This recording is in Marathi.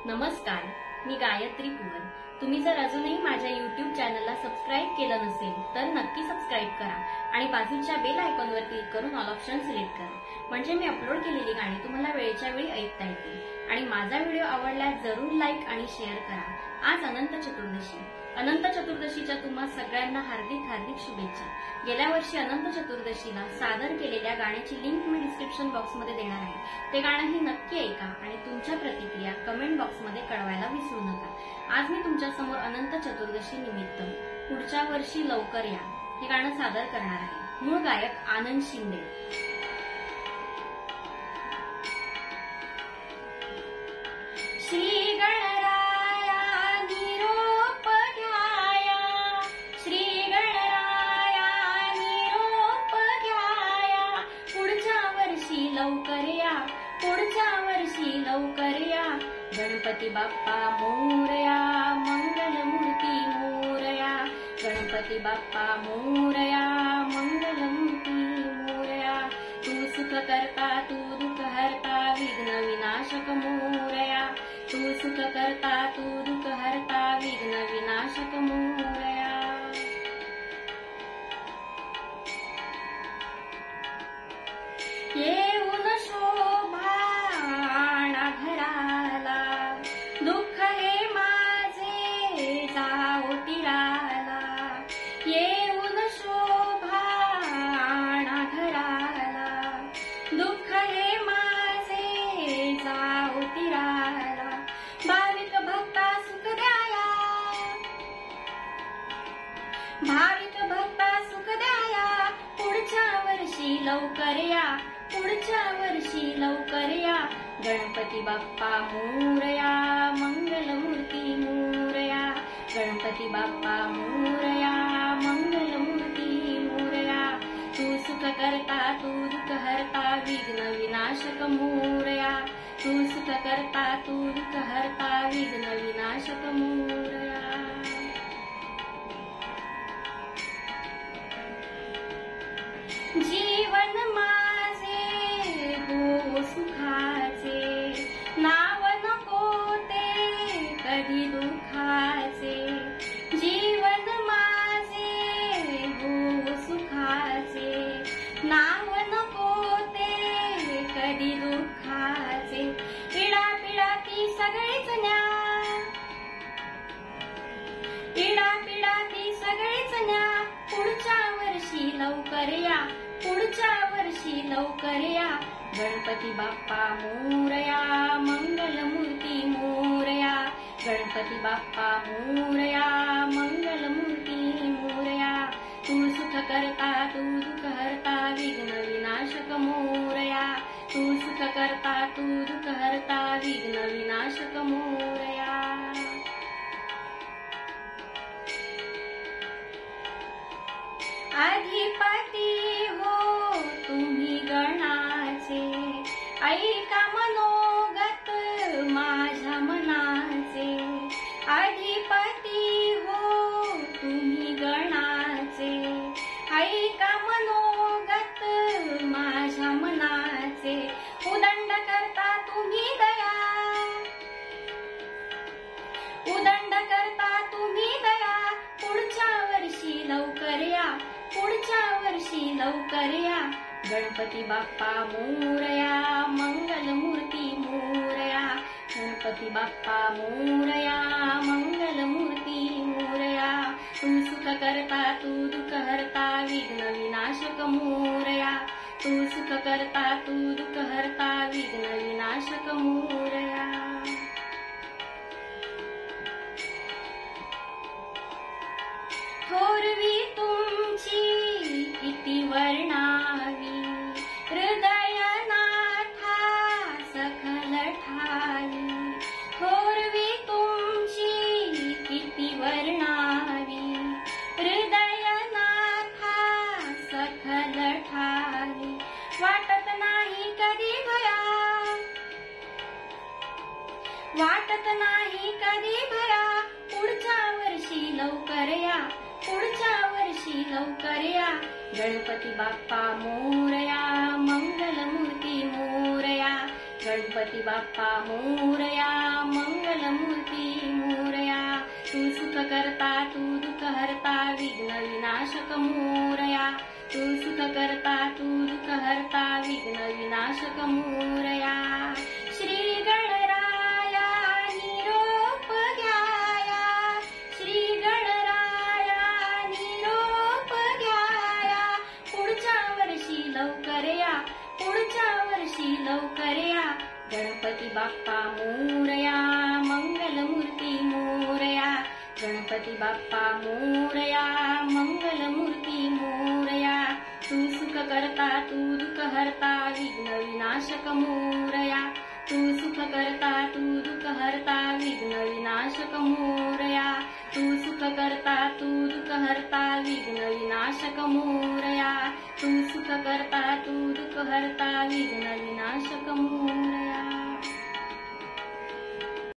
नमस्कार, मी गायत्री कुवर। तुम्ही जर अजूनही माझ्या YouTube चॅनलला सबस्क्राइब केलं नसेल तर नक्की सबस्क्राइब करा आणि बाजूच्या बेल आयकॉनवर क्लिक करून ऑल ऑप्शन सिलेक्ट करा, म्हणजे मी अपलोड केलेली गाणी तुम्हाला वेळेच्या वेळी ऐकता येतील। आणि माझा व्हिडिओ आवडल्यास जरूर लाईक आणि शेअर करा। आज अनंत चतुर्दशी। अनंत चतुर्दशीच्या तुम्हा सगळ्यांना हार्दिक हार्दिक शुभेच्छा। गेल्या वर्षी अनंत चतुर्दशीला सादर केलेल्या गाण्याची लिंक मी डिस्क्रिप्शन बॉक्समध्ये देणार आहे। ते गाणंही नक्की ऐका आणि तुमच्या प्रतिक्रिया कमेंट बॉक्समध्ये कळवायला विसरू नका। आज मी तुमच्या समोर अनंत चतुर्दशी निमित्त पुढच्या वर्षी लवकर या हे गाणं सादर करणार आहे। मूळ गायक आनंद शिंदे। श्री गणराया निरोप घ्याया, श्री गणराया निरोप घ्याया, पुढच्या वर्षी लवकर या, पुढच्या वर्षी लवकर या, गणपती बाप्पा मोरया, मंगलमूर्ती मोरया, गणपती बाप्पा मोरया, मंगलमूर्ती मोरया, तू सुख करता तू दुःख हरता, विघ्न विनाशक मोरया, तू सुख करता तू दुःख हरता, विघ्न विनाशक मोरया। येऊन शोभा आणा घराला, दुःख हे माझे जाओ तीराला, येऊन शोभा आणा घराला, दुःख हे माझे जाओ तीराला, भाविक भक्ता सुख द्याया, भाविक भक्ता सुख द्याया, पुढच्या वर्षी लवकर या, पुढच्या वर्षी लवकर या, गणपती बाप्पा मोरया, मंगलमूर्ती मोरया, गणपती बाप्पा मोरया, मंगलमूर्ती मोरया, तू सुख करता तू दुःख हरता, विघ्न विनाशक मोरया, तू सुख करता तू दुःख हरता, विघ्न विनाशक मोरया। जीवन माझे हो सुखाचे, नाव नको ते कधी दुःखाचे, जीवन माझे हो सुखाचे, नाव नको ते कधी दुःखाचे, पीडा पीडा ती सगळीच न्या, पीडा पीडा ती सगळीच न्या, पुढच्या वर्षी लवकर या, पुढच्या वर्षी लवकर या, गणपती बाप्पा मोरया, मंगलमूर्ती मोरया, गणपती बाप्पा मोरया, मंगलमूर्ती मोरया, तू सुख करता तू दुःख हरता, विघ्न विनाशक मोरया, तू सुख करता तू दुःख हरता, विघ्न विनाशक मोरया। अधिपती हो तुम्ही गणाचे, ऐका मनोगत माझ्या मनाचे, अधिपती हो तुम्ही गणाचे, ऐका मनोगत माझ्या मनाचे, उदंड करता तुम्ही दया, उदंड करता तुम्ही दया, पुढच्या वर्षी लवकर या, पुढच्या वर्षी लवकर या, गणपती बाप्पा मोरया, मंगलमूर्ती मोरया, गणपती बाप्पा मोरया, मंगलमूर्ती मोरया, तू सुख करता तू दुःख हरता, विघ्न विनाशक मोरया, तू सुख करता तू दुःख हरता, विघ्न विनाशक मोरया। थोरवी तुमची किती वर्णावी, हृदयनाथा सखल ठावी, थोरवी तुमची किती वर्णावी, हृदयनाथा सखल ठावी, वाटत नाही कधी भया, वाटत नाही कधी भया, पुढच्या वर्षी लवकर या, पुढच्या वर्षी लवकर या, गणपती बाप्पा मोरया, मंगलमूर्ती मोरया, गणपती बाप्पा मोरया, मंगल विघ्न विनाशक मोरया, तू सुख करता तू दुःख हरता विघ्न विनाशक मोरया. श्री गणराया निरोप घ्याया, श्री गणराया निरोप घ्याया, पुढच्या वर्षी लवकर या, पुढच्या वर्षी लवकर या. गणपती बाप्पा मोरया, मंगलमूर्ती मोरया, गणपती बाप्पा मोरया, मंगलमूर्ती मोरया. तू सुख करता तू दुःख हरता विघ्न विनाशक मोरया, तू सुख करता तू दुःख हरता विघ्न विनाशक मोरया, तू सुख करता तू दुःख हरता विघ्न विनाशक मोरया, तू सुख करता तू दुःख हरता विघ्न विनाशक मोरया.